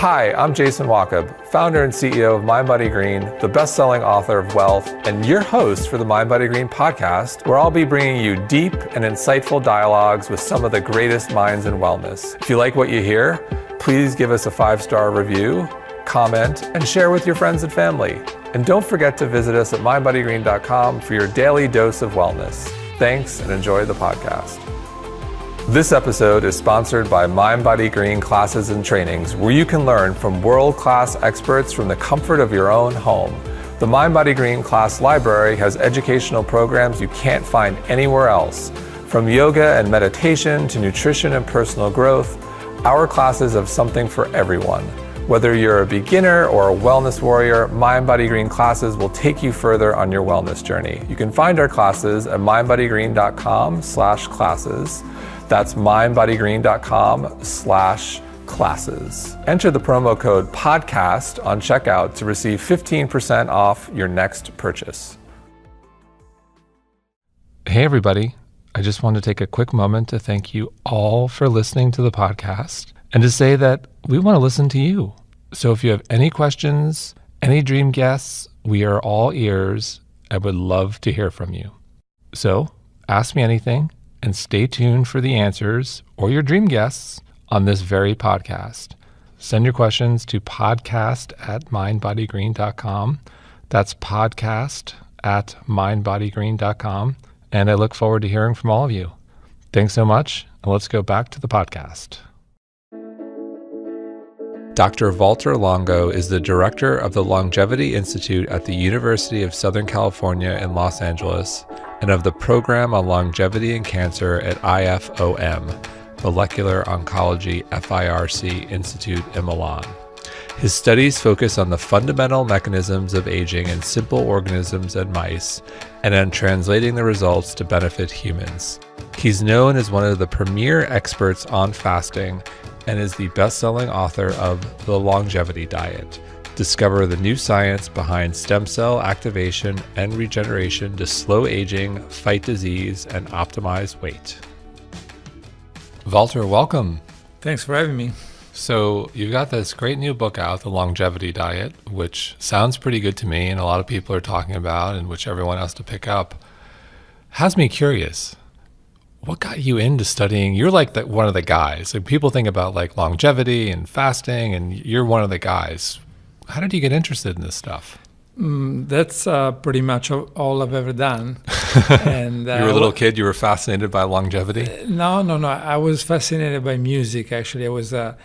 Hi, I'm Jason Wakab, founder and CEO of MindBodyGreen, the best-selling author of Wealth, and your host for the MindBodyGreen podcast, where I'll be bringing you deep and insightful dialogues with some of the greatest minds in wellness. If you like what you hear, please give us a 5-star review, comment, and share with your friends and family. And don't forget to visit us at mindbodygreen.com for your daily dose of wellness. Thanks and enjoy the podcast. This episode is sponsored by MindBodyGreen Classes and Trainings, where you can learn from world-class experts from the comfort of your own home. The MindBodyGreen class library has educational programs you can't find anywhere else. From yoga and meditation to nutrition and personal growth, our classes have something for everyone. Whether you're a beginner or a wellness warrior, MindBodyGreen classes will take you further on your wellness journey. You can find our classes at mindbodygreen.com/classes. That's mindbodygreen.com/classes. Enter the promo code podcast on checkout to receive 15% off your next purchase. Hey everybody, I just want to take a quick moment to thank you all for listening to the podcast and to say that we want to listen to you. So if you have any questions, any dream guests, we are all ears and would love to hear from you. So ask me anything and stay tuned for the answers or your dream guests on this very podcast. Send your questions to podcast@mindbodygreen.com. That's podcast@mindbodygreen.com. And I look forward to hearing from all of you. Thanks so much. And let's go back to the podcast. Dr. Valter Longo is the director of the Longevity Institute at the University of Southern California in Los Angeles and of the Program on Longevity and Cancer at IFOM, Molecular Oncology FIRC Institute in Milan. His studies focus on the fundamental mechanisms of aging in simple organisms and mice, and on translating the results to benefit humans. He's known as one of the premier experts on fasting and is the best-selling author of The Longevity Diet. Discover the new science behind stem cell activation and regeneration to slow aging, fight disease, and optimize weight. Valter, welcome. Thanks for having me. So you've got this great new book out, The Longevity Diet, which sounds pretty good to me and a lot of people are talking about and which everyone has to pick up. Has me curious. What got you into studying? You're like one of the guys. Like people think about like longevity and fasting, and you're one of the guys. How did you get interested in this stuff? That's pretty much all I've ever done. And you were a little kid. You were fascinated by longevity. No. I was fascinated by music. Actually, I was a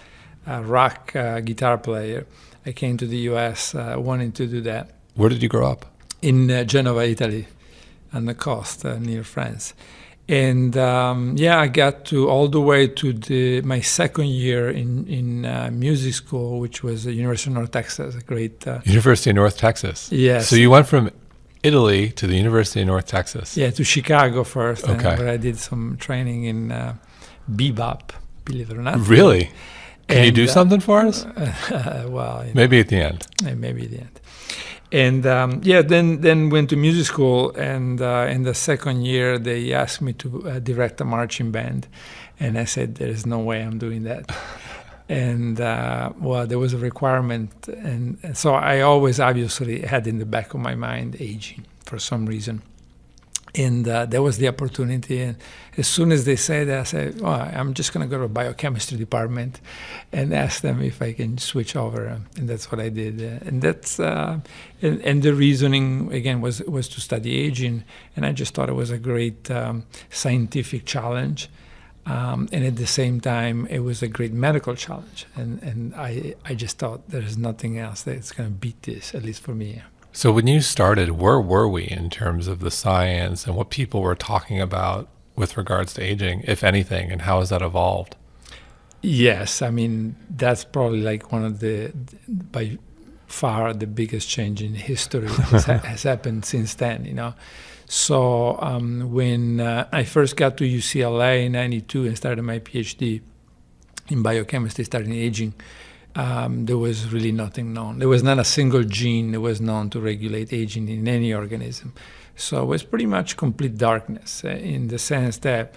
rock guitar player. I came to the U.S. Wanting to do that. Where did you grow up? In Genova, Italy, on the coast near France. And I got to all the way to my second year in music school, which was the University of North Texas, a great... University of North Texas? Yes. So you went from Italy to the University of North Texas? Yeah, to Chicago first, okay. Where I did some training in bebop, believe it or not. Really? Can you do something for us? Well... Maybe at the end. Maybe at the end. And then went to music school, and in the second year they asked me to direct a marching band, and I said there is no way I'm doing that. And there was a requirement, and so I always obviously had in the back of my mind aging for some reason. And there was the opportunity, and as soon as they said that, I said, I'm just going to go to the biochemistry department and ask them if I can switch over, and that's what I did. And that's and the reasoning, again, was to study aging, and I just thought it was a great scientific challenge, and at the same time, it was a great medical challenge, and I just thought there's nothing else that's going to beat this, at least for me. So when you started, where were we in terms of the science and what people were talking about with regards to aging, if anything, and how has that evolved? Yes, I mean, that's probably like one of by far the biggest change in history has happened since then, you know. So when I first got to UCLA in 92 and started my PhD in biochemistry, starting aging, there was really nothing known. There was not a single gene that was known to regulate aging in any organism. So it was pretty much complete darkness in the sense that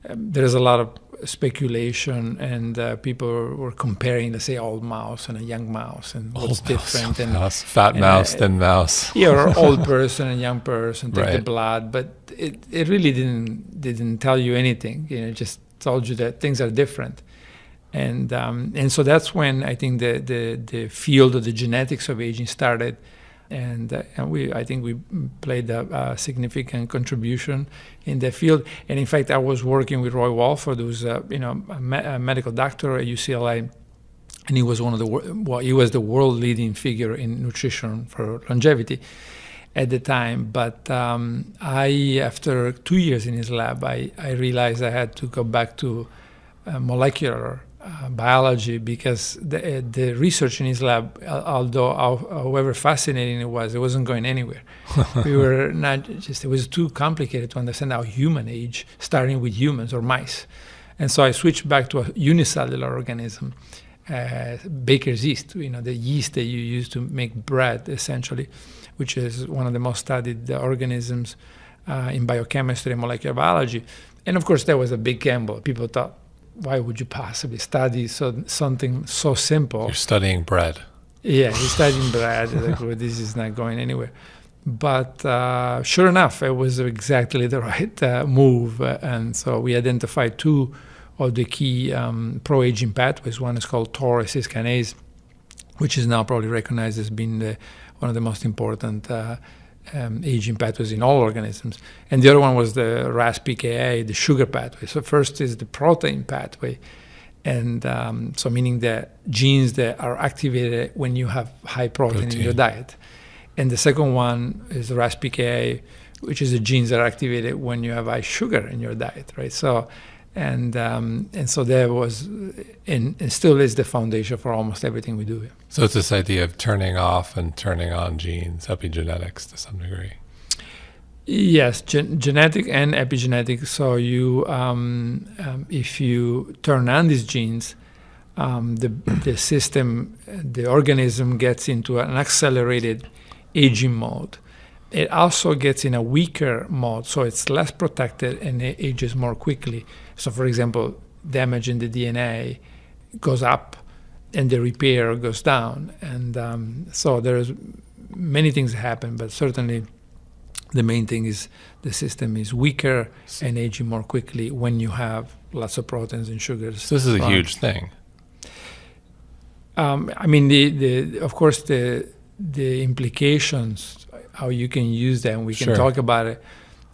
there's a lot of speculation, and people were comparing, let's say, old mouse and a young mouse, and what's different. And mouse, fat mouse, thin mouse. Yeah, or old person and young person, take the Right. blood, but it really didn't tell you anything. It just told you that things are different. And so that's when I think the field of the genetics of aging started, and I think we played a significant contribution in the field. And in fact, I was working with Roy Walford, who's a medical doctor at UCLA, and he was he was the world leading figure in nutrition for longevity at the time. But after 2 years in his lab, I realized I had to go back to molecular biology, because the research in his lab, although however fascinating it wasn't going anywhere. We were not just, it was too complicated to understand how human age, starting with humans or mice. And so I switched back to a unicellular organism, baker's yeast, the yeast that you use to make bread, essentially, which is one of the most studied organisms in biochemistry and molecular biology. And of course, that was a big gamble. People thought, why would you possibly study something so simple? You're studying bread. Yeah, he's studying bread. Like, well, this is not going anywhere. But sure enough, it was exactly the right move. And so we identified two of the key pro-aging pathways. One is called TOR kinase, which is now probably recognized as being one of the most important aging pathways in all organisms. And the other one was the RAS-PKA, the sugar pathway. So first is the protein pathway, and so meaning the genes that are activated when you have high protein in your diet. And the second one is the RAS-PKA, which is the genes that are activated when you have high sugar in your diet, right? So, and so there was, and still is the foundation for almost everything we do here. So it's this idea of turning off and turning on genes, epigenetics to some degree. Yes, genetic and epigenetic. So you, if you turn on these genes, the system, the organism gets into an accelerated aging mode. It also gets in a weaker mode, so it's less protected and it ages more quickly. So, for example, damage in the DNA goes up and the repair goes down. And so there's many things that happen, but certainly the main thing is the system is weaker and aging more quickly when you have lots of proteins and sugars. So this is a huge thing. I mean, of course, the implications, how you can use them, we can talk about it,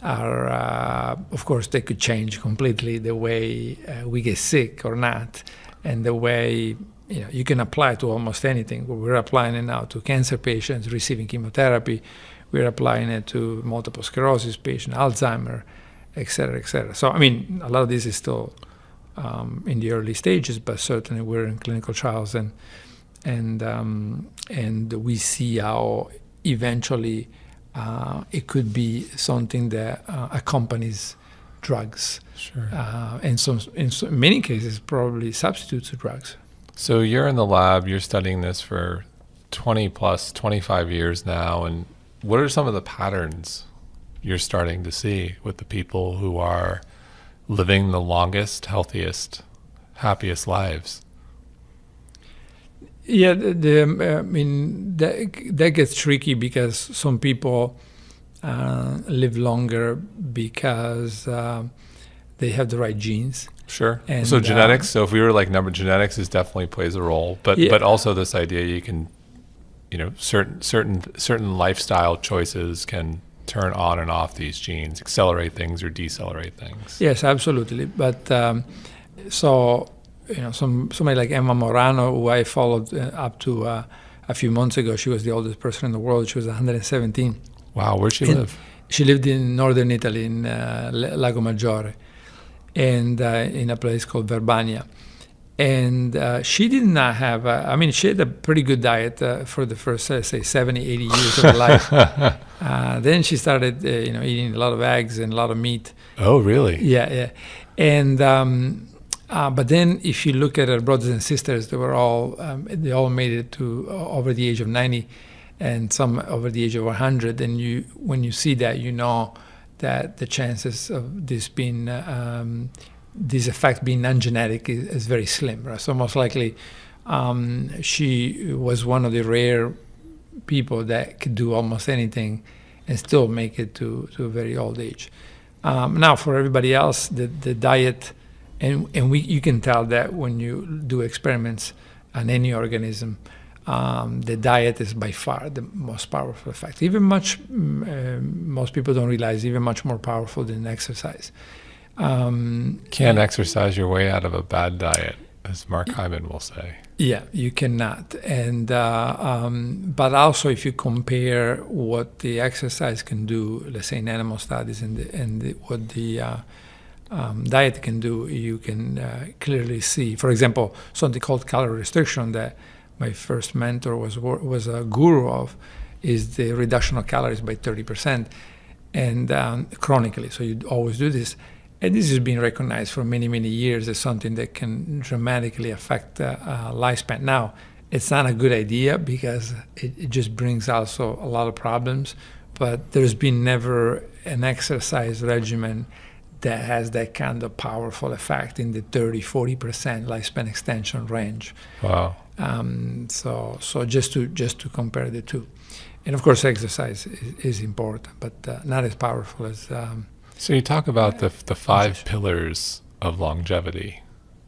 are, of course, they could change completely the way we get sick or not, and the way, you can apply it to almost anything. We're applying it now to cancer patients receiving chemotherapy. We're applying it to multiple sclerosis patients, Alzheimer, et cetera, et cetera. So, I mean, a lot of this is still in the early stages, but certainly we're in clinical trials, and we see how eventually it could be something that accompanies drugs. Sure. And so in many cases, probably substitutes drugs. So you're in the lab, you're studying this for 25 years now, and what are some of the patterns you're starting to see with the people who are living the longest, healthiest, happiest lives? Yeah, I mean, that gets tricky because some people live longer because they have the right genes. Sure. And, so genetics. So if we were like genetics is definitely plays a role, but also this idea you can, certain lifestyle choices can turn on and off these genes, accelerate things or decelerate things. Yes, absolutely. But somebody like Emma Morano, who I followed up to a few months ago, she was the oldest person in the world. She was 117. Wow, where'd she live? She lived in northern Italy, in Lago Maggiore, and in a place called Verbania. And she did not have, she had a pretty good diet for the first, say, 70, 80 years of her life. Then she started, eating a lot of eggs and a lot of meat. Oh, really? Yeah. And but then, if you look at her brothers and sisters, they all made it to over the age of 90, and some over the age of 100. And when you see that, you know that the chances of this being this effect being non-genetic is very slim, right? So most likely she was one of the rare people that could do almost anything and still make it to a very old age. Now, for everybody else, the diet, and you can tell that when you do experiments on any organism, the diet is by far the most powerful effect. Even most people don't realize, even much more powerful than exercise. Can't exercise your way out of a bad diet, as Mark Hyman will say. Yeah, you cannot. And but also, if you compare what the exercise can do, let's say in animal studies, and what the diet can do, you can clearly see. For example, something called calorie restriction that my first mentor was a guru of, is the reduction of calories by 30%, and chronically. So you always do this. And this has been recognized for many, many years as something that can dramatically affect lifespan. Now, it's not a good idea because it just brings also a lot of problems, but there's been never an exercise regimen that has that kind of powerful effect in the 30-40% lifespan extension range. Wow. So just to compare the two. And of course, exercise is important, but not as powerful as... So you talk about the 5 pillars of longevity,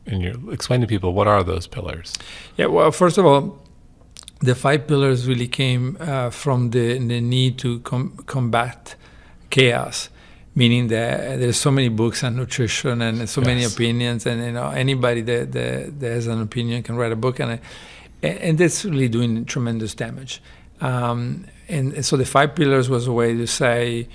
and you explain to people, what are those pillars? Yeah, well, first of all, the 5 pillars really came from the need to combat chaos, meaning that there's so many books on nutrition and so many opinions, and anybody that has an opinion can write a book on it, and that's really doing tremendous damage. And so the 5 pillars was a way to say,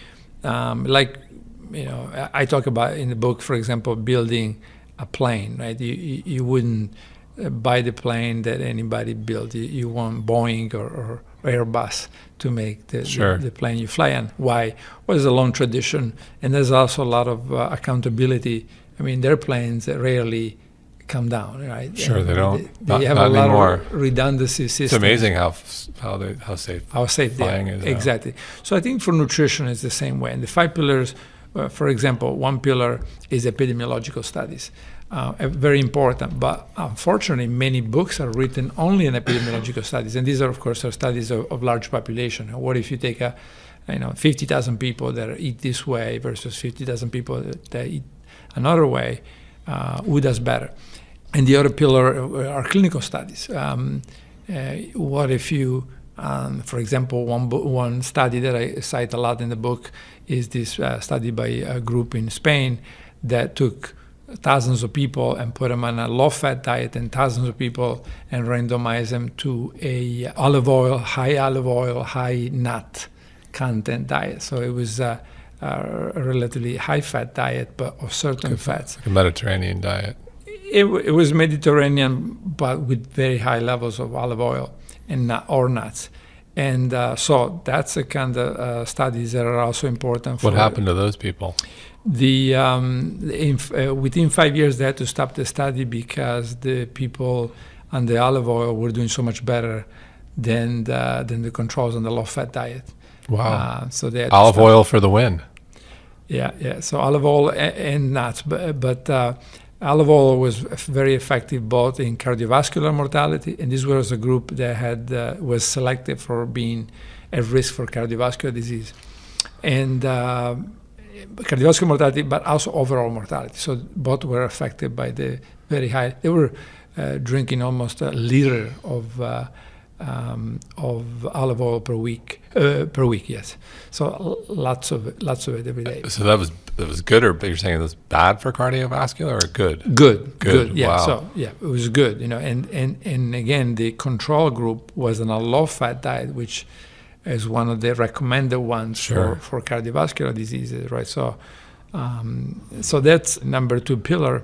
I talk about in the book, for example, building a plane, right? You wouldn't buy the plane that anybody built. You want Boeing or Airbus to make the plane you fly on. Why? Well, there's a long tradition, and there's also a lot of accountability. I mean, their planes rarely come down, right? Sure, they don't. They have not a lot anymore. of redundancy systems. It's amazing how safe flying is now. Exactly. So I think for nutrition it's the same way. And the 5 pillars, for example, one pillar is epidemiological studies. Very important, but unfortunately many books are written only in epidemiological studies, and these are, of course, studies of large population. What if you take 50,000 people that eat this way versus 50,000 people that eat another way? Who does better? And the other pillar are clinical studies. What if you, for example, one study that I cite a lot in the book is this study by a group in Spain that took thousands of people and put them on a low-fat diet, and thousands of people, and randomized them to a high olive oil, high nut content diet. So it was a relatively high-fat diet, but of certain fats. Like a Mediterranean diet. It was Mediterranean, but with very high levels of olive oil or nuts. And so that's the kind of studies that are also important. What happened to those people? Within 5 years, they had to stop the study because the people on the olive oil were doing so much better than the controls on the low-fat diet. Wow. So they had olive oil for the win. Yeah. So olive oil and nuts, but olive oil was very effective both in cardiovascular mortality, and this was a group that was selected for being at risk for cardiovascular disease, and cardiovascular mortality, but also overall mortality. So both were affected by the very high. They were drinking almost a liter of olive oil per week. Yes. So lots of it every day. So that was good, or you're saying it was bad for cardiovascular, or good? Good. Yeah. Wow. So it was good. And again, the control group was on a low-fat diet, which is one of the recommended ones for cardiovascular diseases, right? So that's number 2 pillar.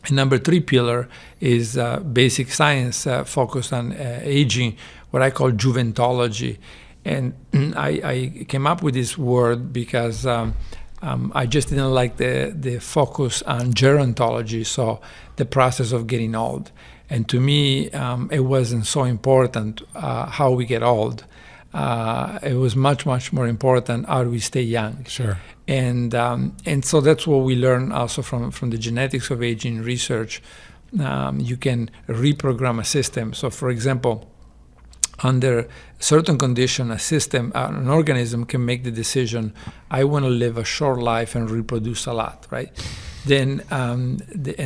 And number 3 pillar is basic science focused on aging, what I call juventology. And I came up with this word because I just didn't like the focus on gerontology, so the process of getting old. And to me, it wasn't so important how we get old. it was much, much more important how do we stay young. Sure. And so that's what we learn also from the genetics of aging research. You can reprogram a system. So, for example, under certain condition, a system, an organism can make the decision, I want to live a short life and reproduce a lot, right? Then, and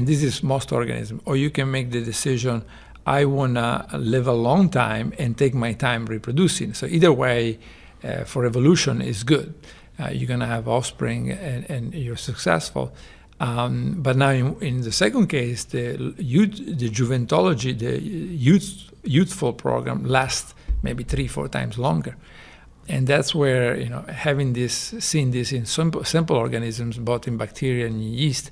this is most organisms. Or you can make the decision, I want to live a long time and take my time reproducing. So either way, for evolution is good. You're going to have offspring and you're successful. But now in the second case, the juventology, the youthful program lasts maybe 3-4 times longer. And that's where, seeing this in simple organisms, both in bacteria and yeast,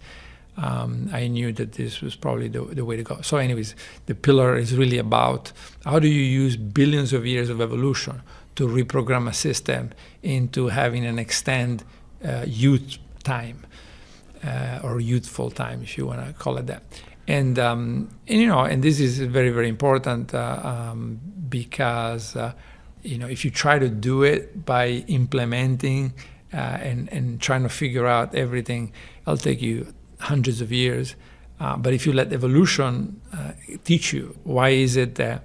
I knew that this was probably the way to go. So anyways, the pillar is really about how do you use billions of years of evolution to reprogram a system into having an extend youth time. Or youthful time, if you want to call it that, and this is very, very important because if you try to do it by implementing and trying to figure out everything, it'll take you hundreds of years. But if you let evolution teach you, why is it that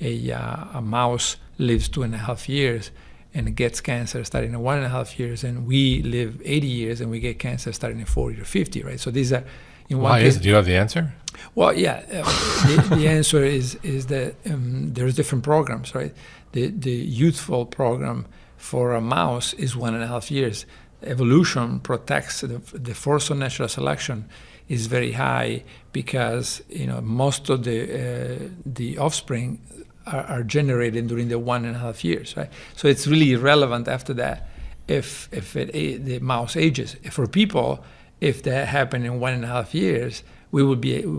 a mouse lives 2.5 years? And it gets cancer starting at 1.5 years, and we live 80 years and we get cancer starting at 40 or 50, right? So these are in one Why case. is it? Do you have the answer? Well, yeah, the answer is that there's different programs, right? The youthful program for a mouse is 1.5 years. Evolution protects the force of natural selection is very high because most of the offspring are generated during the 1.5 years, right? So it's really irrelevant after that if the mouse ages. For people, if that happened in 1.5 years, we will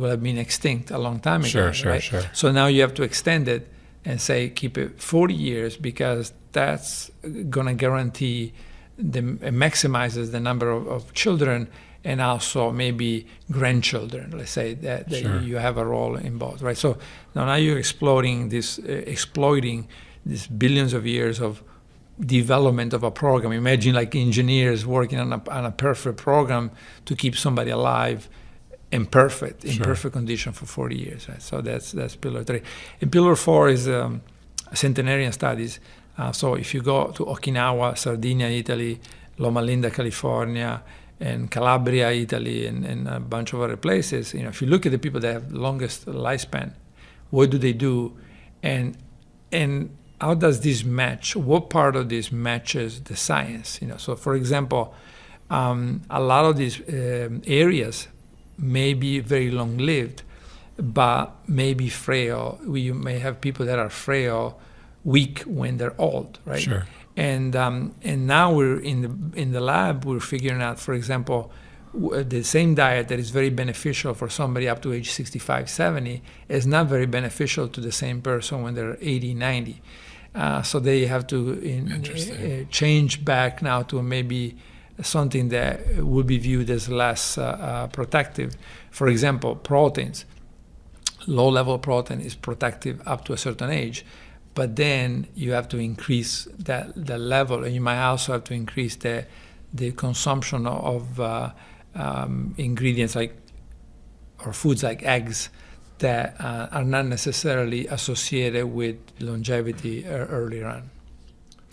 have been extinct a long time ago. Sure. So now you have to extend it and say keep it 40 years because that's going to guarantee it maximizes the number of children and also maybe grandchildren, let's say, that Sure. you have a role in both, right? So now you're exploiting these billions of years of development of a program. Imagine like engineers working on a perfect program to keep somebody alive in perfect condition for 40 years, right? So that's pillar 3. And pillar 4 is centenarian studies. So if you go to Okinawa, Sardinia, Italy, Loma Linda, California, and Calabria, Italy, and a bunch of other places, if you look at the people that have the longest lifespan, what do they do, and how does this match? What part of this matches the science? So for example, a lot of these areas may be very long-lived, but may be frail. You may have people that are frail, weak when they're old, right? Sure. And now we're in the lab. We're figuring out, for example, the same diet that is very beneficial for somebody up to age 65, 70 is not very beneficial to the same person when they're 80, 90. So they have to change back now to maybe something that will be viewed as less protective. For example, proteins. Low-level protein is protective up to a certain age. But then you have to increase the level, and you might also have to increase the consumption of ingredients or foods like eggs that are not necessarily associated with longevity earlier on.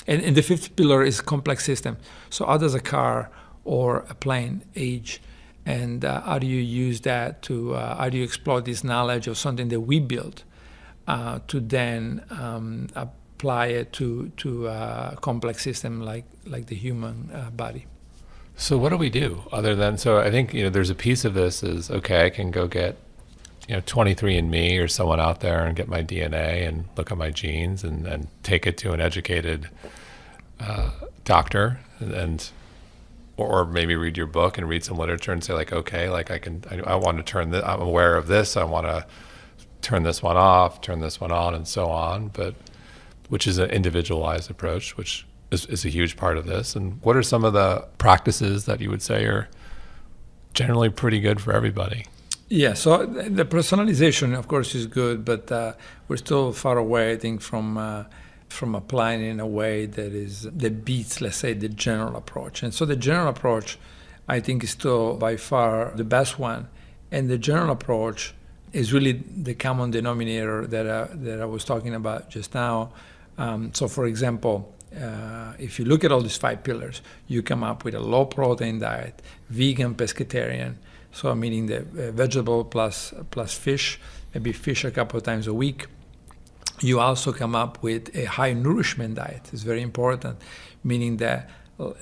And the 5th pillar is complex system. So how does a car or a plane age? And how do you use that how do you explore this knowledge of something that we built to then apply it to a complex system like the human body. So what do we do other than, so I think, there's a piece of this is, okay, I can go get, 23andMe or someone out there and get my DNA and look at my genes and take it to an educated doctor or maybe read your book and read some literature and say okay, I want to turn this, I'm aware of this, I want to turn this one off, turn this one on, and so on, but which is an individualized approach, which is a huge part of this. And what are some of the practices that you would say are generally pretty good for everybody? Yeah, so the personalization, of course, is good, but we're still far away, I think, from from applying in a way that beats, let's say, the general approach. And so the general approach, I think, is still by far the best one. And the general approach is really the common denominator that I was talking about just now. So, for example, if you look at all these 5 pillars, you come up with a low protein diet, vegan, pescatarian, so meaning the vegetable plus fish, maybe fish a couple of times a week. You also come up with a high nourishment diet. It's very important, meaning that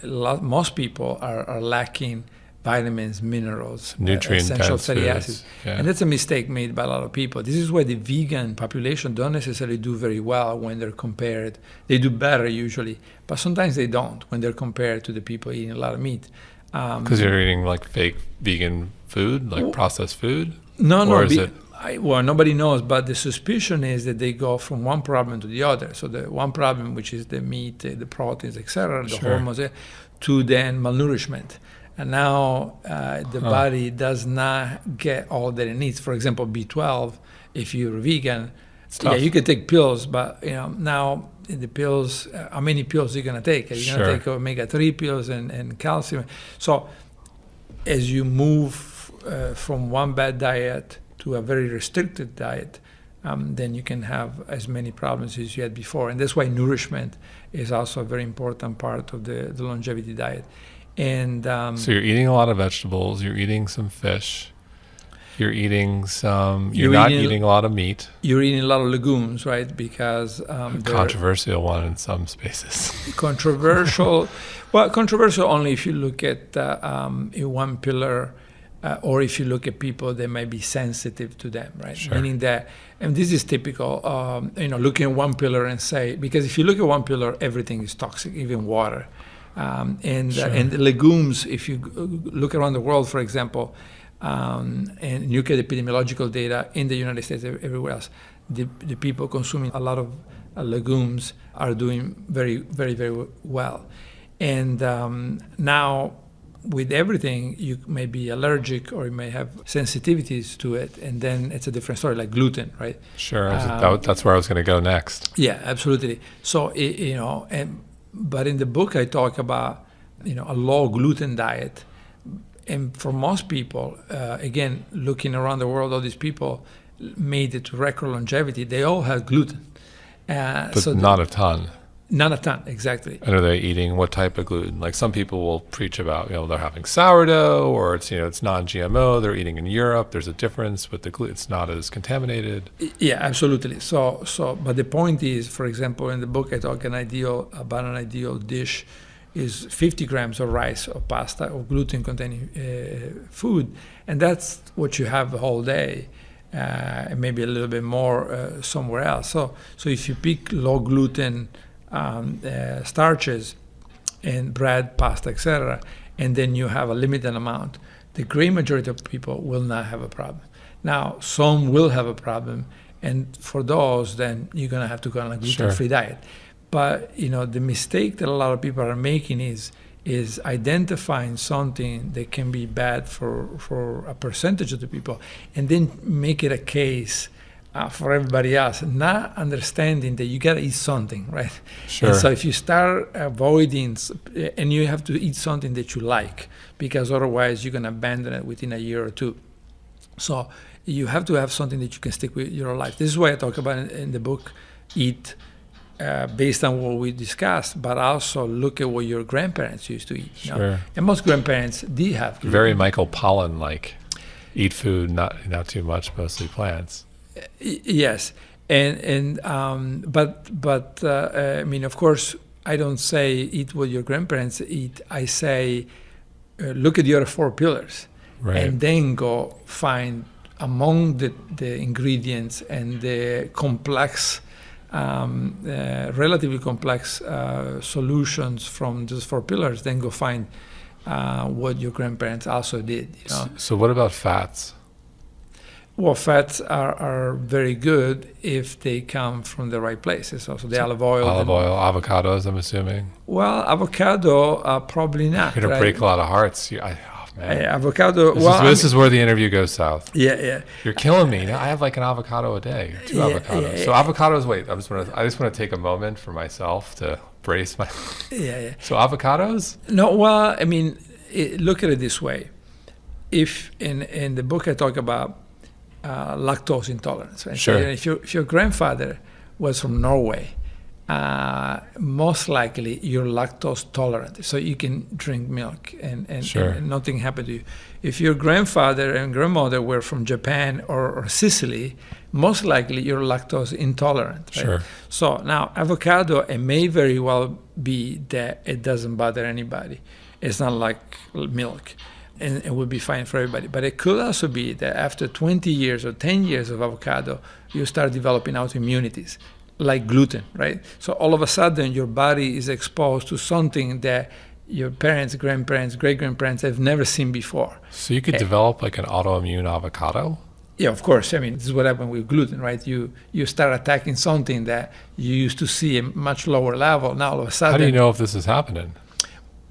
most people are lacking vitamins, minerals, nutrient essential fatty foods. acids. Yeah. And that's a mistake made by a lot of people. This is why the vegan population don't necessarily do very well when they're compared. They do better usually, but sometimes they don't when they're compared to the people eating a lot of meat. Because you're eating like fake vegan food, like processed food? No. Is it? Well, nobody knows, but the suspicion is that they go from one problem to the other. So the one problem, which is the meat, the proteins, etc., the hormones, to then malnourishment. And now the body does not get all that it needs. For example, B12, if you're vegan, you can take pills, but now the pills, how many pills are you going to take? Are you going to take omega-3 pills and calcium? So as you move from one bad diet to a very restricted diet, then you can have as many problems as you had before. And that's why nourishment is also a very important part of the longevity diet. And so you're eating a lot of vegetables, you're eating some fish, you're eating some, you're not eating a lot of meat. You're eating a lot of legumes, right? Because controversial one in some spaces. Controversial. Well, controversial only if you look at one pillar, or if you look at people that might be sensitive to them, right? Sure. Meaning that, and this is typical, looking at one pillar and say, because if you look at one pillar, everything is toxic, even water. And the legumes, if you look around the world, for example, and you look at epidemiological data in the United States, everywhere else, the people consuming a lot of legumes are doing very, very, very well. And now, with everything, you may be allergic or you may have sensitivities to it, and then it's a different story, like gluten, right? Sure, that's where I was going to go next. Yeah, absolutely. So, but in the book, I talk about, a low gluten diet. And for most people, again, looking around the world, all these people made it to record longevity. They all have gluten. But not a ton. Not a ton, exactly. And are they eating what type of gluten? Like some people will preach about, they're having sourdough, or it's, it's non-GMO. They're eating in Europe. There's a difference with the gluten. It's not as contaminated. Yeah, absolutely. So, but the point is, for example, in the book, I talk about an ideal dish is 50 grams of rice or pasta or gluten-containing food, and that's what you have the whole day. And maybe a little bit more somewhere else. So if you pick low gluten starches and bread, pasta, etc., and then you have a limited amount, the great majority of people will not have a problem. Now, some will have a problem, and for those, then you're going to have to go on a gluten-free diet. But, the mistake that a lot of people are making is identifying something that can be bad for a percentage of the people, and then make it a case for everybody else, not understanding that you got to eat something, right? Sure. And so if you start avoiding, and you have to eat something that you like, because otherwise you're going to abandon it within a year or two. So you have to have something that you can stick with your life. This is why I talk about in the book, eat based on what we discussed, but also look at what your grandparents used to eat. Sure. And most grandparents did have gluten. Very Michael Pollan-like. Eat food, not too much, mostly plants. Yes, but I mean, of course, I don't say eat what your grandparents eat. I say look at the other 4 pillars, right, and then go find among the ingredients and the complex, relatively complex solutions from those 4 pillars. Then go find what your grandparents also did. So what about fats? Well, fats are very good if they come from the right places. Also, the olive oil. Avocados, I'm assuming. Well, avocado, probably not. You're going to break a lot of hearts. man. Avocado. This is where the interview goes south. Yeah. You're killing me. Now I have like an avocado a day, two avocados. So avocados. Wait, I just want to take a moment for myself to brace my. Yeah. So avocados? No, well, I mean, look at it this way. If in the book I talk about lactose intolerance, right? Sure. So if your grandfather was from Norway, most likely you're lactose tolerant, so you can drink milk and nothing happened to you. If your grandfather and grandmother were from Japan or Sicily, most likely you're lactose intolerant. Right? Sure. So now avocado, it may very well be that it doesn't bother anybody. It's not like milk, and it would be fine for everybody. But it could also be that after 20 years or 10 years of avocado, you start developing autoimmunities, like gluten, right? So all of a sudden, your body is exposed to something that your parents, grandparents, great-grandparents have never seen before. So you could develop like an autoimmune avocado? Yeah, of course. I mean, this is what happened with gluten, right? You start attacking something that you used to see at much lower level. Now all of a sudden, how do you know if this is happening?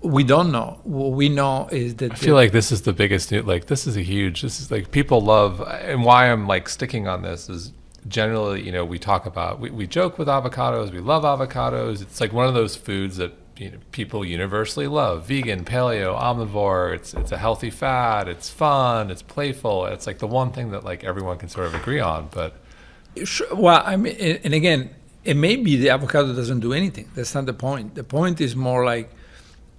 We don't know. What we know is that I feel like this is the biggest new. Like this is like people love, and why I'm like sticking on this is generally, you know, we talk about we joke with avocados. We love avocados. It's like one of those foods that people universally love. Vegan, paleo, omnivore. It's a healthy fat. It's fun. It's playful. It's like the one thing that like everyone can sort of agree on. But well, I mean, and again, it may be the avocado doesn't do anything. That's not the point. The point is more like,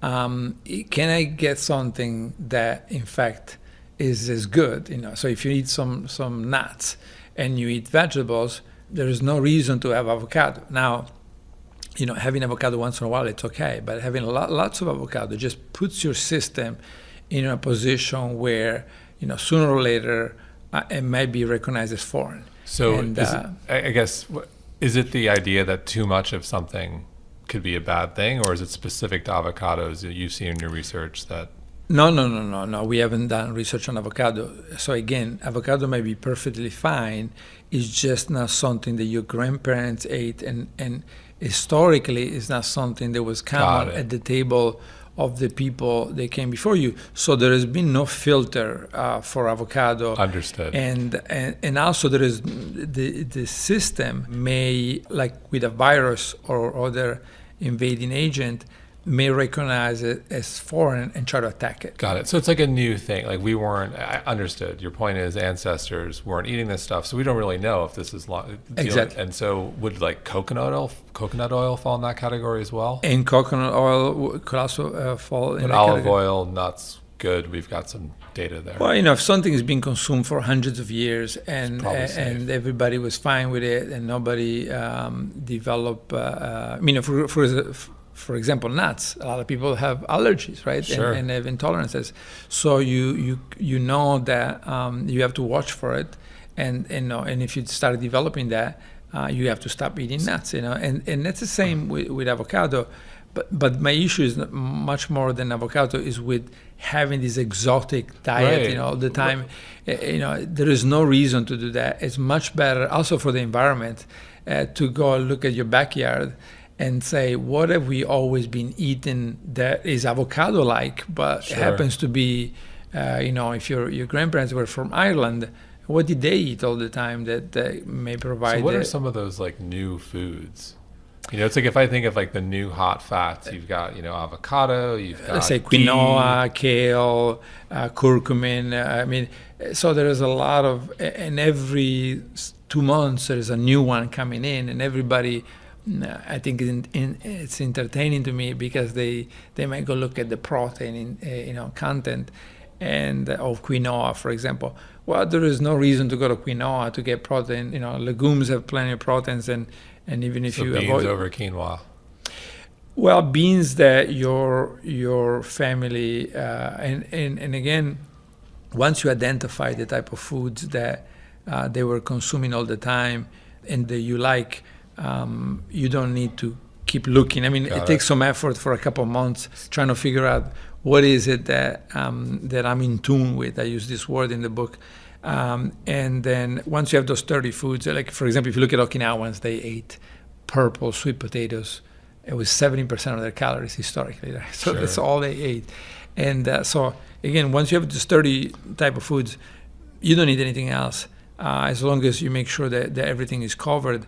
can I get something that in fact is as good? You know, so if you eat some nuts and you eat vegetables, there is no reason to have avocado. Now, you know, having avocado once in a while, it's okay, but having lots of avocado just puts your system in a position where, you know, sooner or later, it might be recognized as foreign. So and, I guess, is it the idea that too much of something could be a bad thing, or is it specific to avocados that you see in your research that? No. We haven't done research on avocado. So again, avocado may be perfectly fine. It's just not something that your grandparents ate, and historically, it's not something that was common at the table of the people that came before you. So there has been no filter for avocado. Understood. And also there is the system may, like with a virus or other invading agent, may recognize it as foreign and try to attack it. Got it. So it's like a new thing. Like I understood. Your point is ancestors weren't eating this stuff, so we don't really know if this is exactly. And so would like coconut oil fall in that category as well? And coconut oil could also fall in that olive category. Oil, nuts, good. We've got some data there. Well, you know, if something is being consumed for hundreds of years and everybody was fine with it and nobody developed, for example, nuts. A lot of people have allergies, right? Sure. And have intolerances. So you know that you have to watch for it, and if you start developing that, you have to stop eating nuts. You know, and that's the same with avocado. But my issue is much more than avocado is with having this exotic diet, right. You know, all the time. You know, there is no reason to do that. It's much better also for the environment to go look at your backyard and say, what have we always been eating that is avocado-like, but sure. It happens to be, if your grandparents were from Ireland, what did they eat all the time that may provide? So what are some of those like new foods? You know, it's like if I think of like the new hot fats, you've got, you know, avocado, you've got let's say quinoa, kale, curcumin. So there is a lot of, and every 2 months there is a new one coming in, and everybody. I think it's entertaining to me because they might go look at the protein content and of quinoa, for example. Well, there is no reason to go to quinoa to get protein. You know, legumes have plenty of proteins, and even if you beans avoid over quinoa. Well, beans that your family and again, once you identify the type of foods that they were consuming all the time and that you like. You don't need to keep looking. It takes some effort for a couple of months trying to figure out what is it that I'm in tune with. I use this word in the book. And then once you have those 30 foods, like for example, if you look at Okinawans, they ate purple sweet potatoes. It was 70% of their calories historically. Right? So sure. That's all they ate. And so again, once you have the sturdy type of foods, you don't need anything else. As long as you make sure that everything is covered,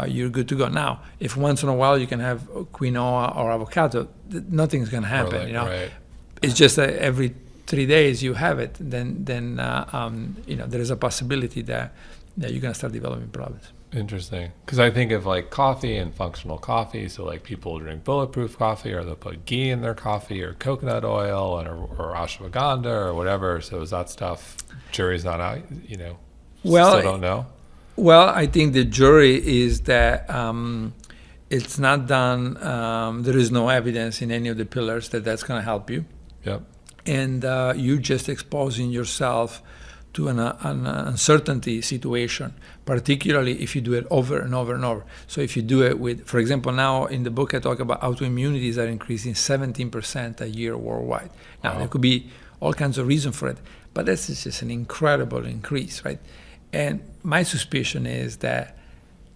you're good to go. Now, if once in a while you can have quinoa or avocado, nothing's going to happen. Right. It's just that every 3 days you have it, then there is a possibility that you're going to start developing problems. Interesting. Because I think of like coffee and functional coffee. So like people drink bulletproof coffee, or they'll put ghee in their coffee, or coconut oil, or ashwagandha, or whatever. So is that stuff, jury's not out, Well, still don't know? Well, I think the jury is that it's not done. There is no evidence in any of the pillars that that's going to help you. Yep. And you're just exposing yourself to an uncertainty situation, particularly if you do it over and over and over. So if you do it with, for example, now in the book I talk about autoimmunities are increasing 17% a year worldwide. Now, Wow. there could be all kinds of reasons for it, but this is just an incredible increase, right? And my suspicion is that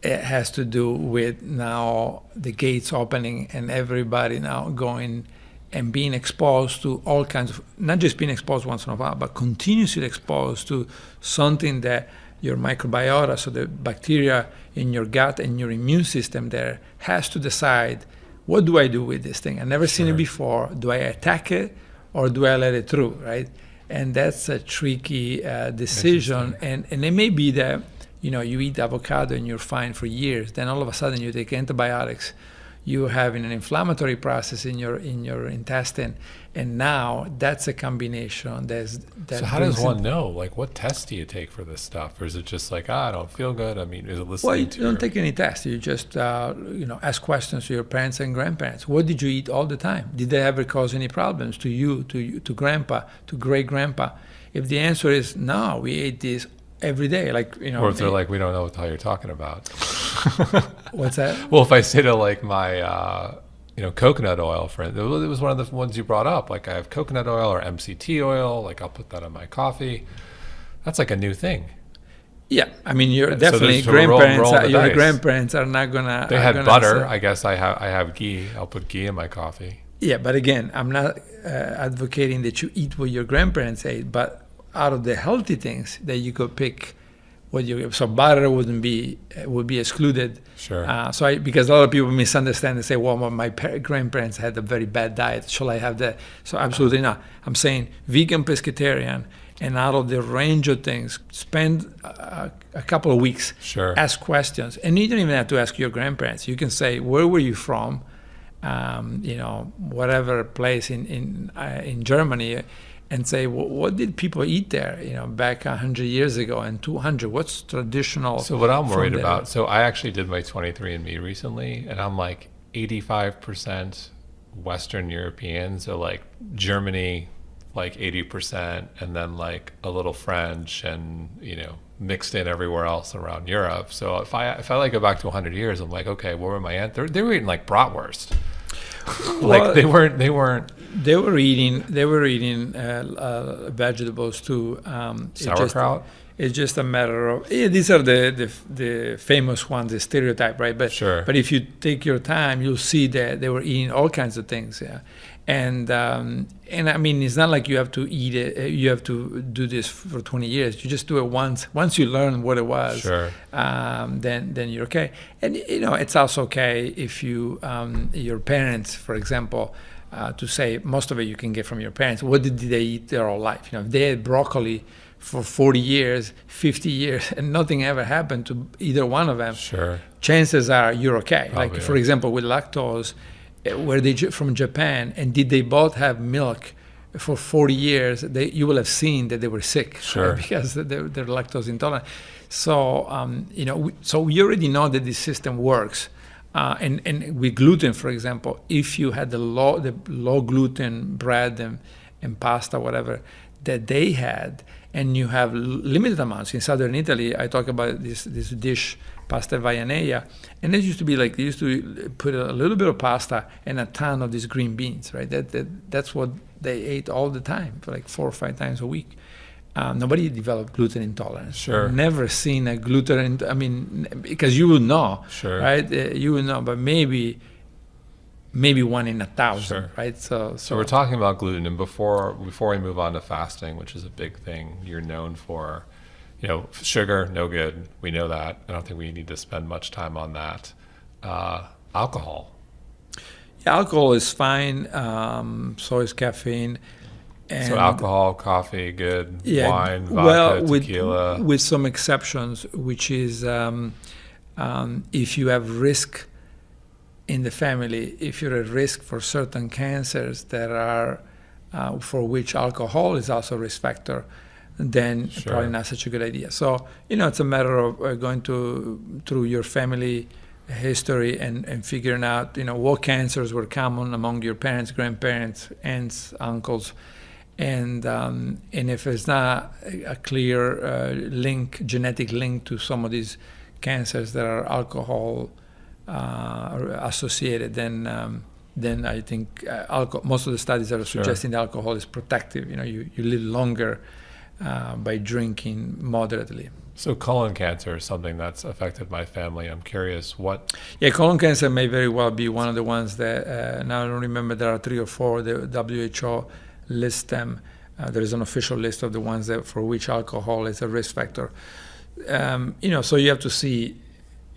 it has to do with now the gates opening and everybody now going and being exposed to all kinds of, not just being exposed once in a while, but continuously exposed to something that your microbiota, so the bacteria in your gut and your immune system there, has to decide, what do I do with this thing? I've never seen it before. Do I attack it or do I let it through, right? And that's a tricky decision. And it may be that, you eat avocado and you're fine for years. Then all of a sudden you take antibiotics. You're having an inflammatory process in your intestine, and now that's a combination. So how does one know? Like, what tests do you take for this stuff, or is it just like, I don't feel good? I mean, is it listening? Well, you don't take any tests. You just ask questions to your parents and grandparents. What did you eat all the time? Did they ever cause any problems to you, to grandpa, to great grandpa? If the answer is no, we ate this every day, or if they're like, we don't know what the hell you're talking about. What's that? Well, if I say to like my coconut oil friend, it was one of the ones you brought up, like I have coconut oil or MCT oil, like I'll put that in my coffee. That's like a new thing. Yeah, I mean, you're So definitely there's a roll of the your dice. grandparents are not gonna. They had butter. I guess I have ghee. I'll put ghee in my coffee. Yeah, but again, I'm not advocating that you eat what your grandparents ate, but out of the healthy things that you could pick, so butter would be excluded. Sure. Because a lot of people misunderstand and say, well, my grandparents had a very bad diet. Shall I have that? So absolutely not. I'm saying vegan, pescatarian, and out of the range of things, spend a couple of weeks. Sure. Ask questions, and you don't even have to ask your grandparents. You can say, where were you from? Whatever place in Germany. And say, what did people eat there, back 100 years ago and 200? What's traditional? So what I'm worried about, so I actually did my 23andMe recently, and I'm like 85% Western European, so like Germany, like 80%, and then like a little French, and mixed in everywhere else around Europe. So if I like go back to 100 years, I'm like, okay, where were my aunt? They were eating like bratwurst. Like they weren't. They were eating vegetables too. Sauerkraut. It's just a matter of these are the famous ones, the stereotype, right? But sure. But if you take your time, you'll see that they were eating all kinds of things. Yeah, and I mean, it's not like you have to eat it. You have to do this for 20 years. You just do it once. Once you learn what it was, sure. Then you're okay. And it's also okay if you your parents, for example. To say most of it you can get from your parents. What did they eat their whole life? If they had broccoli for 40 years, 50 years, and nothing ever happened to either one of them, sure. Chances are you're okay. Probably, like, for example, with lactose, were they from Japan, and did they both have milk for 40 years, you will have seen that they were sick, sure. Right? Because they're lactose intolerant. So, so we already know that this system works. And with gluten, for example, if you had the low gluten bread and pasta, whatever, that they had, and you have limited amounts. In southern Italy, I talk about this dish, pasta vianea, and it used to be like, they used to put a little bit of pasta and a ton of these green beans, right? That's what they ate all the time, for like 4 or 5 times a week. Nobody developed gluten intolerance. Sure. Never seen a gluten. Because you would know, sure. Right? You would know, but maybe maybe 1 in 1,000, Sure. right? So we're talking about gluten, and before we move on to fasting, which is a big thing you're known for, sugar, no good. We know that. I don't think we need to spend much time on that. Alcohol. Yeah, alcohol is fine. So is caffeine. And so alcohol, coffee, good. Yeah, Wine, vodka, with, tequila. With some exceptions, which is if you have risk in the family, if you're at risk for certain cancers that are for which alcohol is also a risk factor, then Sure. probably not such a good idea. So, it's a matter of going through your family history and figuring out, what cancers were common among your parents, grandparents, aunts, uncles. And if there's not a clear genetic link to some of these cancers that are alcohol associated, then I think most of the studies are suggesting that alcohol is protective. You live longer by drinking moderately. So colon cancer is something that's affected my family. I'm curious what... Yeah, colon cancer may very well be one of the ones that, now I don't remember, there are 3 or 4, the WHO lists them. There is an official list of the ones that for which alcohol is a risk factor. So you have to see,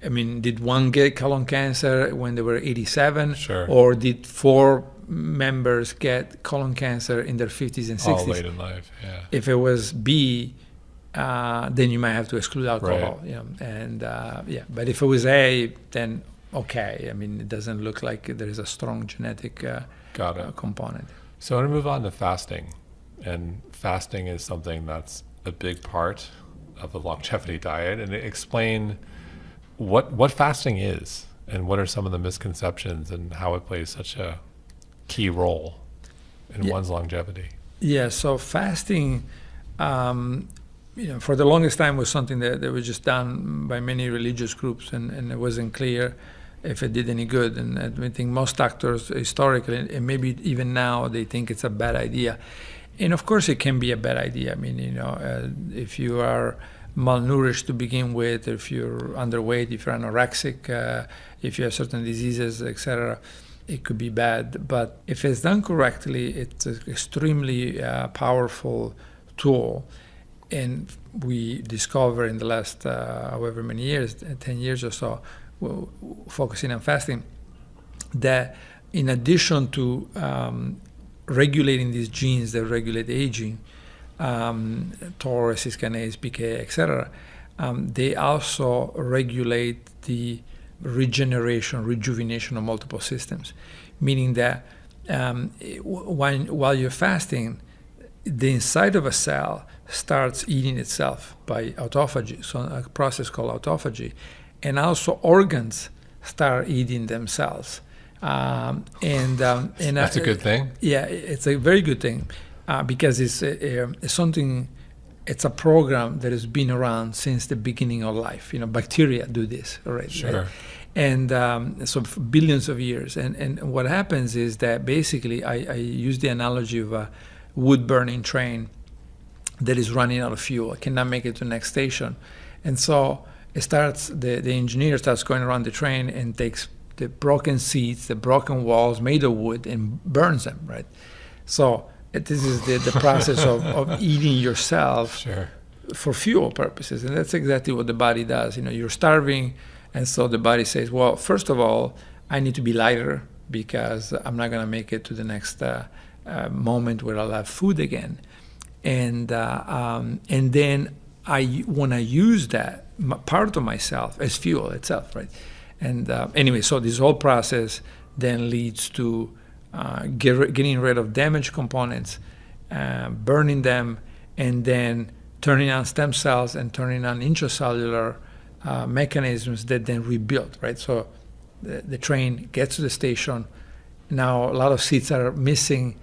did one get colon cancer when they were 87? Sure. Or did 4 members get colon cancer in their 50s and 60s? All late in life, yeah. If it was B, then you might have to exclude alcohol. Right. But if it was A, then okay. It doesn't look like there is a strong genetic component. So I want to move on to fasting. And fasting is something that's a big part of the longevity diet. And explain what fasting is and what are some of the misconceptions and how it plays such a key role in one's longevity. Yeah, so fasting, for the longest time was something that was just done by many religious groups, and it wasn't clear if it did any good. And I think most doctors historically, and maybe even now, they think it's a bad idea. And of course it can be a bad idea. If you are malnourished to begin with, if you're underweight, if you're anorexic, if you have certain diseases, etc., it could be bad. But if it's done correctly, it's an extremely powerful tool. And we discover in the last however many years, 10 years or so, focusing on fasting, that in addition to regulating these genes that regulate aging, TOR, cis-kinase, PK, etc., they also regulate the rejuvenation of multiple systems, meaning that while you're fasting, the inside of a cell starts eating itself by autophagy, so a process called autophagy, and also organs start eating themselves. That's a good thing. Yeah, it's a very good thing because it's something. It's a program that has been around since the beginning of life. Bacteria do this already. Sure. Right? And so for billions of years. And what happens is that basically I use the analogy of a wood-burning train that is running out of fuel. It cannot make it to the next station. And so the engineer starts going around the train and takes the broken seats, the broken walls made of wood, and burns them, right? So this is the process of eating yourself for fuel purposes. And that's exactly what the body does. You're starving, and so the body says, well, first of all, I need to be lighter because I'm not going to make it to the next moment where I'll have food again. And then when I use that part of myself as fuel itself, right? And anyway, so this whole process then leads to getting rid of damaged components, burning them, and then turning on stem cells and turning on intracellular mechanisms that then rebuild, right? So the train gets to the station. Now a lot of seats are missing,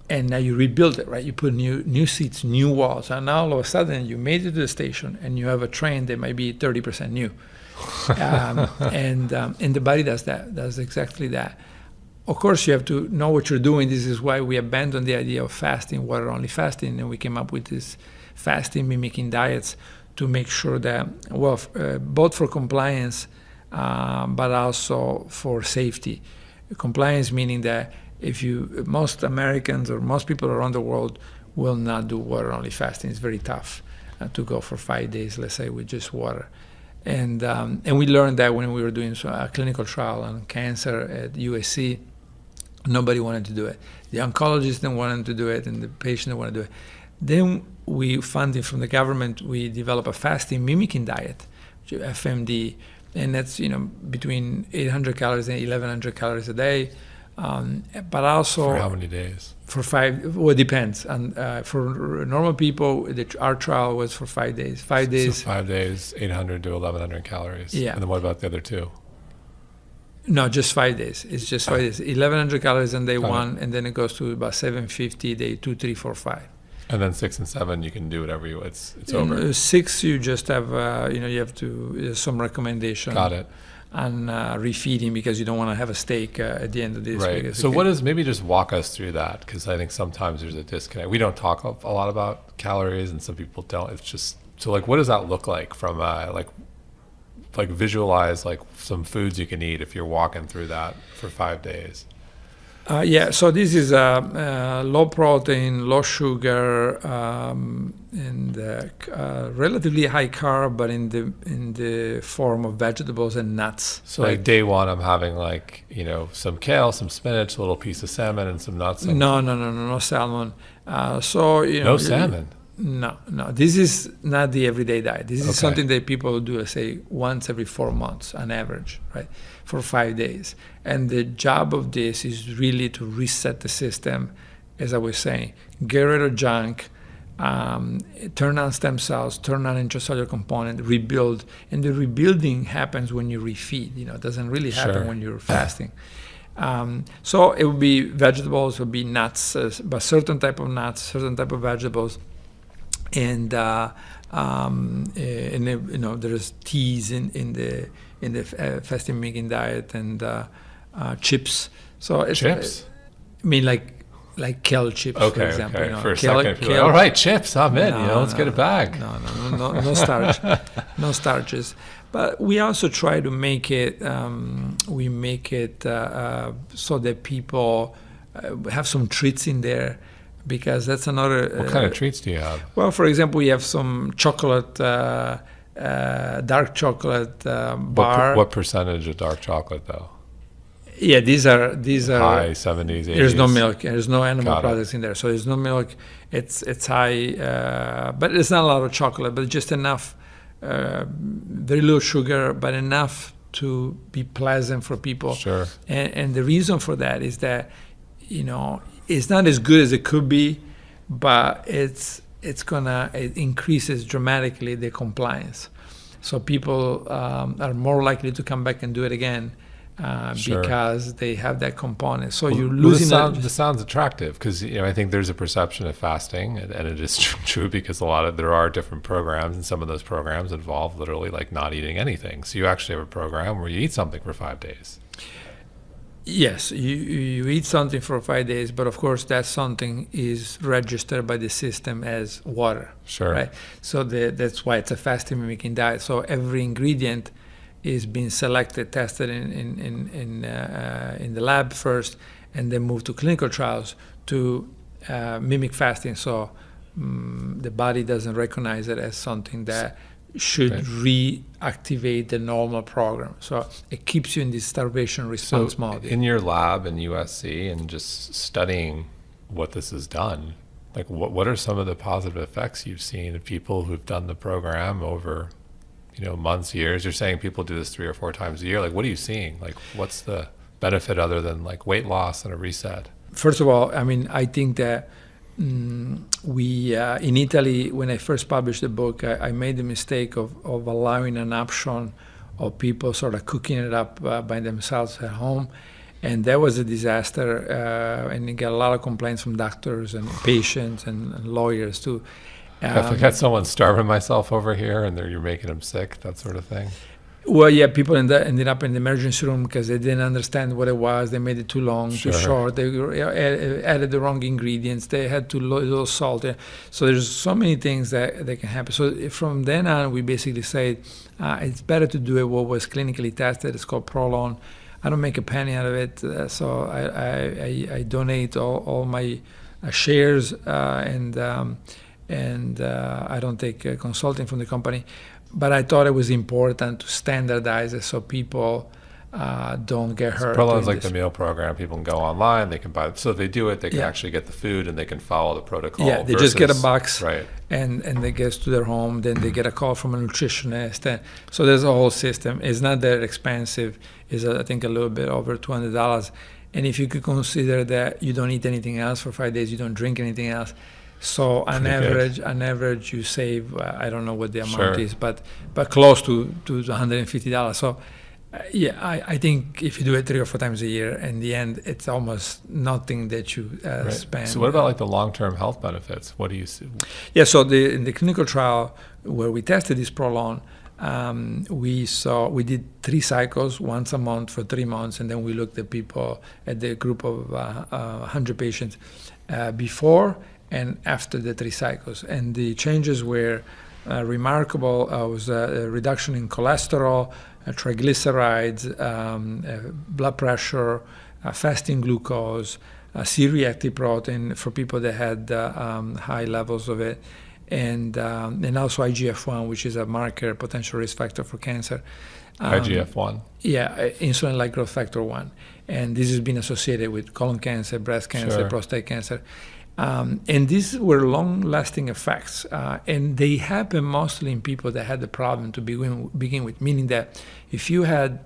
and now you rebuild it, right? You put new seats, new walls, and now all of a sudden you made it to the station, and you have a train that might be 30% new. And the body does exactly that. Of course, you have to know what you're doing. This is why we abandoned the idea of fasting, water-only fasting, and we came up with this fasting mimicking diets to make sure that, both for compliance, but also for safety. Compliance meaning that most Americans or most people around the world will not do water-only fasting. It's very tough to go for 5 days, let's say, with just water. And we learned that when we were doing a clinical trial on cancer at USC, nobody wanted to do it. The oncologist didn't want to do it, and the patient didn't want to do it. Then we funded from the government, we developed a fasting mimicking diet, FMD, and that's between 800 calories and 1100 calories a day. But also for how many days? For 5. Well, it depends. And for normal people, our trial was for 5 days. 5 days. So 5 days, 800 to 1100 calories. Yeah. And then what about the other 2? No, just 5 days. It's just 5 days. 1100 calories on day 1, and then it goes to about 750 day 2, 3, 4, 5. And then 6 and 7, you can do whatever you. It's over. 6, you just have you have to. There's some recommendation. Got it. And refeeding, because you don't want to have a steak at the end of this. Right. So what is, maybe just walk us through that, because I think sometimes there's a disconnect. We don't talk a lot about calories, and some people don't. It's just, so like, what does that look like from like visualize like some foods you can eat if you're walking through that for 5 days? So this is low protein, low sugar, and relatively high carb, but in the form of vegetables and nuts. So like day 1, I'm having some kale, some spinach, a little piece of salmon, and some nuts. No salmon. No salmon. No. This is not the everyday diet. This is something that people do, let's say, once every 4 months on average, right? For 5 days. And the job of this is really to reset the system, as I was saying, get rid of junk, turn on stem cells, turn on intracellular component, rebuild. And the rebuilding happens when you refeed. It doesn't really happen when you're fasting. So it would be vegetables, it would be nuts, but certain type of nuts, certain type of vegetables. And there's teas in the fasting mimicking diet, and chips. So it's, chips? I mean, like kale chips, for example. Okay. For a second, all right, chips, I'm in. Let's get a bag. No starch, no starches. But we also try to make it. We make it so that people have some treats in there. Because that's another. What kind of treats do you have? Well, for example, we have some chocolate, dark chocolate bar. What percentage of dark chocolate, though? Yeah, these are high 70s, 80s. There's no milk. There's no animal products in there, so there's no milk. It's high, but it's not a lot of chocolate, but just enough, very little sugar, but enough to be pleasant for people. Sure. And the reason for that is that, it's not as good as it could be, but it increases dramatically the compliance. So people are more likely to come back and do it again because they have that component. So you're losing. This sounds attractive, because I think there's a perception of fasting, and it is true, because there are different programs, and some of those programs involve literally like not eating anything. So you actually have a program where you eat something for 5 days. Yes, you eat something for 5 days, but of course that something is registered by the system as water. Sure. Right. So that's why it's a fasting mimicking diet. So every ingredient is being selected, tested in the lab first, and then moved to clinical trials to mimic fasting. So the body doesn't recognize it as something that should reactivate the normal program. So it keeps you in this starvation response mode. In your lab in USC, and just studying what this has done, like what are some of the positive effects you've seen of people who've done the program over months, years? You're saying people do this 3 or 4 times a year. Like, what are you seeing? Like, what's the benefit other than like weight loss and a reset? First of all, I mean, I think that we in Italy, when I first published the book, I made the mistake of allowing an option of people sort of cooking it up by themselves at home, and that was a disaster. And you get a lot of complaints from doctors and patients and lawyers too. If I got someone starving myself over here, and you're making them sick, that sort of thing. Well, yeah, people ended up in the emergency room because they didn't understand what it was. They made it too long, too short. They added the wrong ingredients. They had too little salt. So there's so many things that can happen. So from then on, we basically said it's better to do it what was clinically tested. It's called Prolon. I don't make a penny out of it. So I donate all my shares, and I don't take consulting from the company. But I thought it was important to standardize it so people don't get hurt. Prolon's like the meal program. People can go online, they can buy. So if they do it, they can actually get the food and they can follow the protocol. Yeah, they just get a box, right? And they get to their home. Then they get a call from a nutritionist. And so there's a whole system. It's not that expensive. It's I think a little bit over $200. And if you could consider that you don't eat anything else for 5 days, you don't drink anything else. So on average, you save. I don't know what the amount is, but close to $150. So. I think if you do it 3 or 4 times a year, in the end, it's almost nothing that you spend. So what about like the long-term health benefits? What do you see? Yeah, so in the clinical trial where we tested this Prolon, we did 3 cycles, once a month for 3 months, and then we looked at people at the group of 100 patients before and after the 3 cycles. And the changes were remarkable. It was a reduction in cholesterol, triglycerides, blood pressure, fasting glucose, C-reactive protein for people that had high levels of it, and also IGF-1, which is a marker, potential risk factor for cancer. IGF-1? Yeah, insulin-like growth factor 1. And this has been associated with colon cancer, breast cancer, prostate cancer. And these were long-lasting effects, and they happen mostly in people that had the problem to begin with, meaning that if you had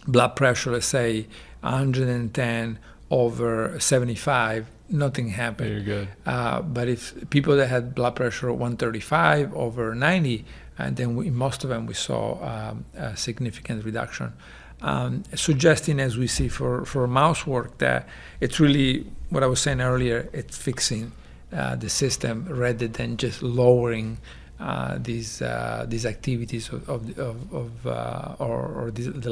blood pressure, let's say 110 over 75, nothing happened. You're good. But if people that had blood pressure 135 over 90, and then most of them we saw a significant reduction. Suggesting, as we see for mouse work, that it's really what I was saying earlier. It's fixing the system rather than just lowering these activities of the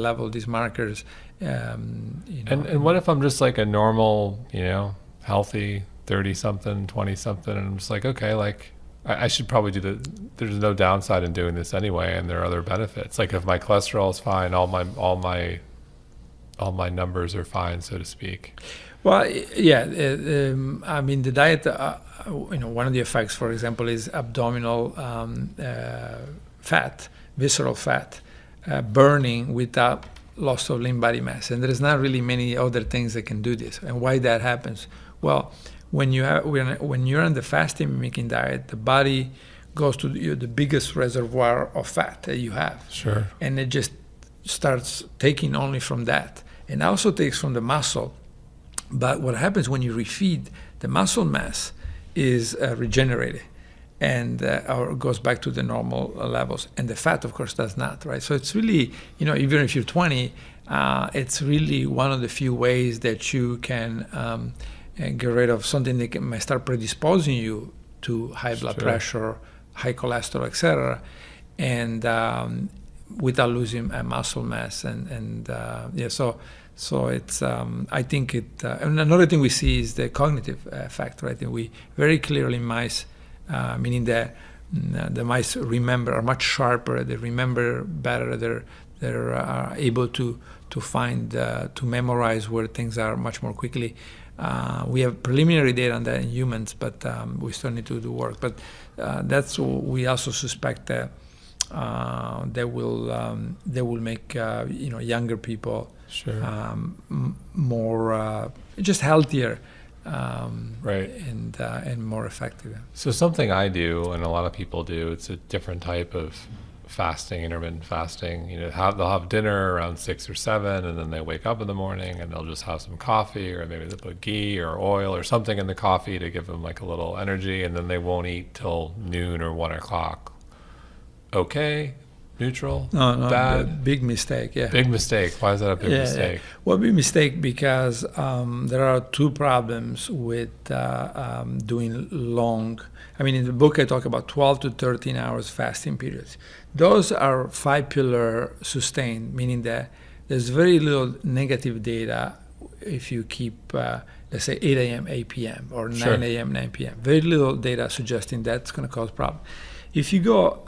level of these markers. And what if I'm just like a normal, healthy 30-something, 20-something, and I'm just like, okay, like I should probably there's no downside in doing this anyway, and there are other benefits. Like if my cholesterol is fine, all my numbers are fine, so to speak. Well, yeah, I mean the diet. One of the effects, for example, is abdominal fat, visceral fat, burning without loss of lean body mass, and there is not really many other things that can do this. And why that happens? Well, when you're on the fasting mimicking diet, the body goes to the biggest reservoir of fat that you have. Sure. And it just starts taking only from that, and also takes from the muscle. But what happens when you refeed, the muscle mass is regenerated and or goes back to the normal levels, and the fat, of course, does not, right? So it's really, even if you're 20, it's really one of the few ways that you can get rid of something that might start predisposing you to high blood pressure, high cholesterol, etc., and without losing muscle mass. So it's I think it. And another thing we see is the cognitive effect, right? And we very clearly mice, meaning that the mice are much sharper. They remember better. They're able to find to memorize where things are much more quickly. We have preliminary data on that in humans, but we still need to do work. But that's we also suspect that they will make younger people more just healthier, right, and more effective. So something I do and a lot of people do, it's a different type of fasting, intermittent fasting. They'll have dinner around 6 or 7, and then they wake up in the morning and they'll just have some coffee, or maybe they'll put ghee or oil or something in the coffee to give them like a little energy, and then they won't eat till noon or 1 o'clock. Okay, neutral, no, bad, big mistake. Yeah, big mistake. Why is that a big mistake? Yeah. Well, big mistake because there are 2 problems with doing long. I mean, in the book I talk about 12 to 13 hours fasting periods. Those are 5-pillar sustained, meaning that there's very little negative data if you keep, let's say, 8 a.m., 8 p.m., or 9 a.m., 9 p.m. Very little data suggesting that's going to cause problems. If you go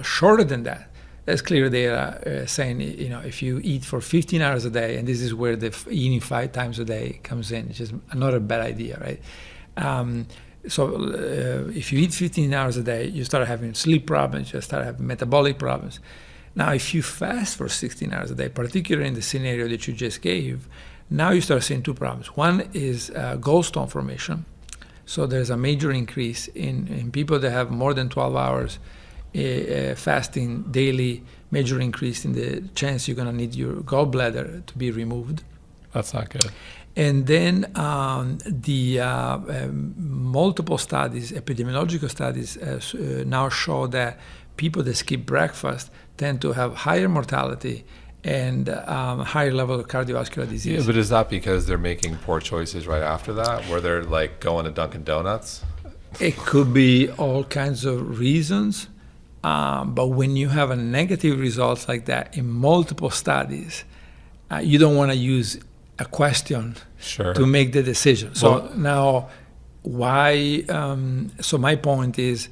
shorter than that, there's clear data saying, if you eat for 15 hours a day, and this is where the eating 5 times a day comes in, it's just not a bad idea, right? So if you eat 15 hours a day, you start having sleep problems, you start having metabolic problems. Now, if you fast for 16 hours a day, particularly in the scenario that you just gave, now you start seeing 2 problems. One is gallstone formation. So there's a major increase in people that have more than 12 hours fasting daily, major increase in the chance you're going to need your gallbladder to be removed. That's not good. And then the multiple studies, epidemiological studies, now show that people that skip breakfast tend to have higher mortality and higher level of cardiovascular disease. Yeah, but is that because they're making poor choices right after that, where they're like going to Dunkin' Donuts? It could be all kinds of reasons, but when you have a negative results like that in multiple studies, you don't want to use a question to make the decision. So now, why? So my point is,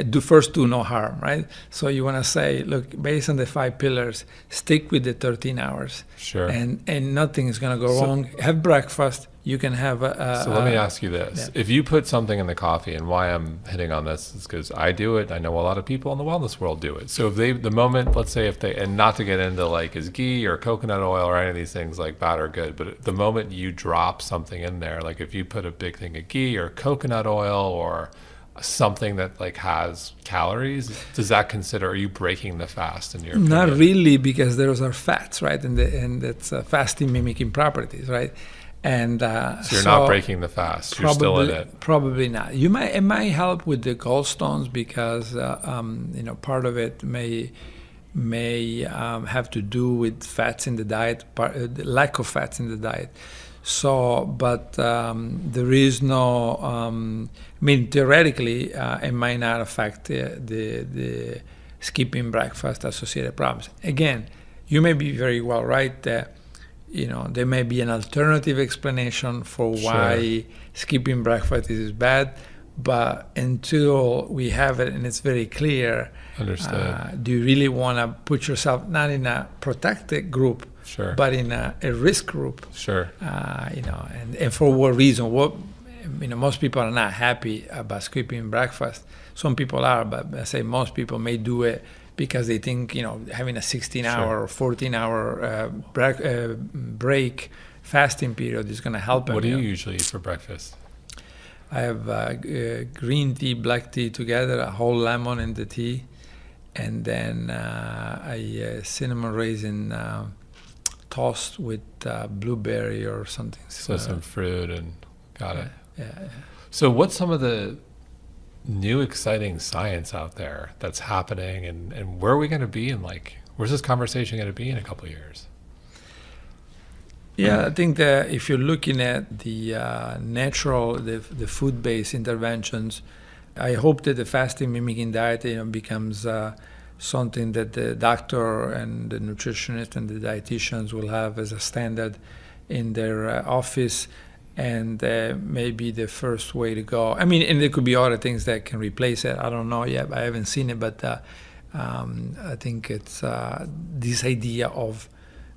do no harm, right? So you want to say, look, based on the 5 pillars, stick with the 13 hours. Sure. And nothing is going to go wrong. Have breakfast. You can have So let me ask you this. Yeah. If you put something in the coffee, and why I'm hitting on this is because I do it. I know a lot of people in the wellness world do it. So if the moment, let's say and not to get into like is ghee or coconut oil or any of these things like bad or good, but the moment you drop something in there, like if you put a big thing of ghee or coconut oil or something that like has calories, does that are you breaking the fast in your opinion? Not really, because those are fats, right? And it's fasting mimicking properties, right? And so you're not breaking the fast. You're still in it. Probably not. It might help with the gallstones because part of it may have to do with fats in the diet, lack of fats in the diet. So, but there is no. Theoretically, it might not affect the skipping breakfast associated problems. Again, you may be very well right that there may be an alternative explanation for why skipping breakfast is bad, but until we have it and it's very clear, do you really want to put yourself not in a protected group, but in a risk group? And for what reason? Most people are not happy about skipping breakfast. Some people are, but I say most people may do it because they think, having a 16-hour or 14-hour break fasting period is going to help them. What do you usually eat for breakfast? I have green tea, black tea together, a whole lemon in the tea, and then a cinnamon raisin toast with blueberry or something. So some fruit and got it. Yeah. So what's some of the new exciting science out there that's happening, and where are we going to be where's this conversation going to be in a couple of years? Yeah, I think that if you're looking at the natural, the food-based interventions, I hope that the fasting mimicking diet becomes something that the doctor and the nutritionist and the dietitians will have as a standard in their office. And maybe the first way to go. And there could be other things that can replace it. I don't know yet. I haven't seen it, but I think it's this idea of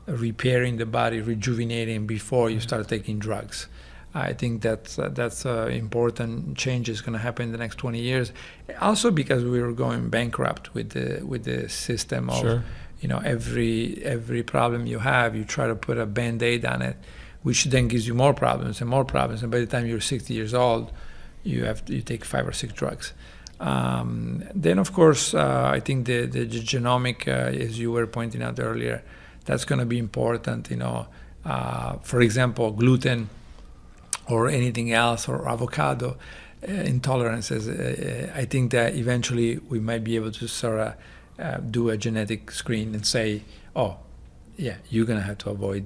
repairing the body, rejuvenating before you start taking drugs. I think that's important change is going to happen in the next 20 years. Also because we were going bankrupt with the system of every problem you have, you try to put a Band-Aid on it, which then gives you more problems, and by the time you're 60 years old, you take 5 or 6 drugs. Then, of course, I think the genomic, as you were pointing out earlier, that's going to be important. For example, gluten or anything else, or avocado intolerances. I think that eventually we might be able to sort of do a genetic screen and say, oh, yeah, you're going to have to avoid.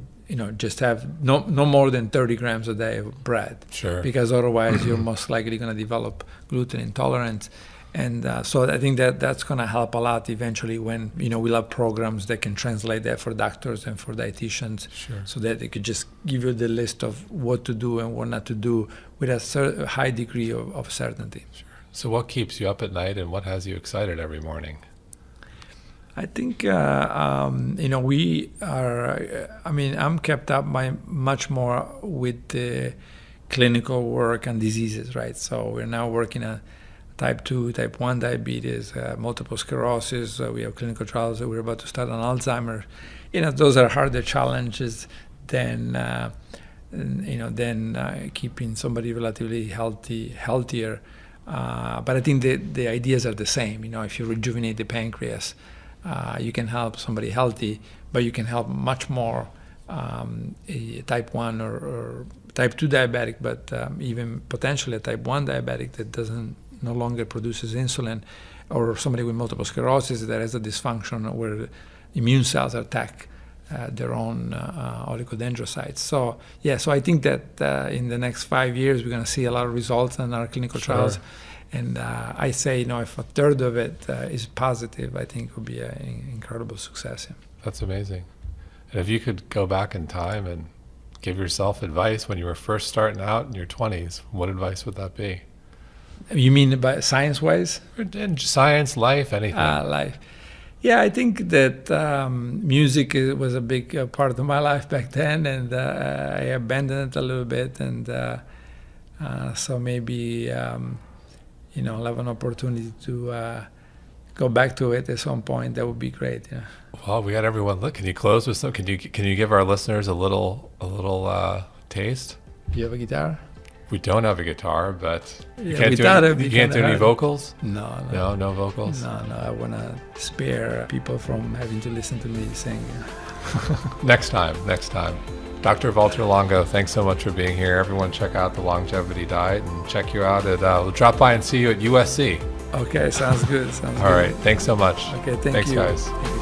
Just have no more than 30 grams a day of bread. Because otherwise you're most likely going to develop gluten intolerance. And so I think that's going to help a lot eventually when, we'll have programs that can translate that for doctors and for dietitians so that they could just give you the list of what to do and what not to do with a high degree of certainty. So what keeps you up at night and what has you excited every morning? I think we are. I'm kept up by much more with the clinical work and diseases, right? So we're now working on type 2, type 1 diabetes, multiple sclerosis. We have clinical trials that we're about to start on Alzheimer's. Those are harder challenges than keeping somebody relatively healthier. But I think the ideas are the same. If you rejuvenate the pancreas, you can help somebody healthy, but you can help much more a type 1 or type 2 diabetic, but even potentially a type 1 diabetic that no longer produces insulin, or somebody with multiple sclerosis that has a dysfunction where immune cells attack their own oligodendrocytes. So I think that in the next 5 years we're going to see a lot of results in our clinical trials. And I say, if a third of it is positive, I think it would be an incredible success. That's amazing. And if you could go back in time and give yourself advice when you were first starting out in your 20s, what advice would that be? You mean about science-wise? In science, life, anything. Life. Yeah, I think that music was a big part of my life back then, and I abandoned it a little bit, and so maybe I'll have an opportunity to go back to it at some point. That would be great. Yeah. Well, we got everyone. Look, can you close with some? Can you give our listeners a little taste? Do you have a guitar? We don't have a guitar, but you can't do any vocals? No vocals? No, I want to spare people from having to listen to me sing. Next time. Dr. Valter Longo, thanks so much for being here. Everyone check out the Longevity Diet and check you out at, we'll drop by and see you at USC. Okay, sounds good. All right, thanks so much. Okay, thanks, you. Guys. Thank you.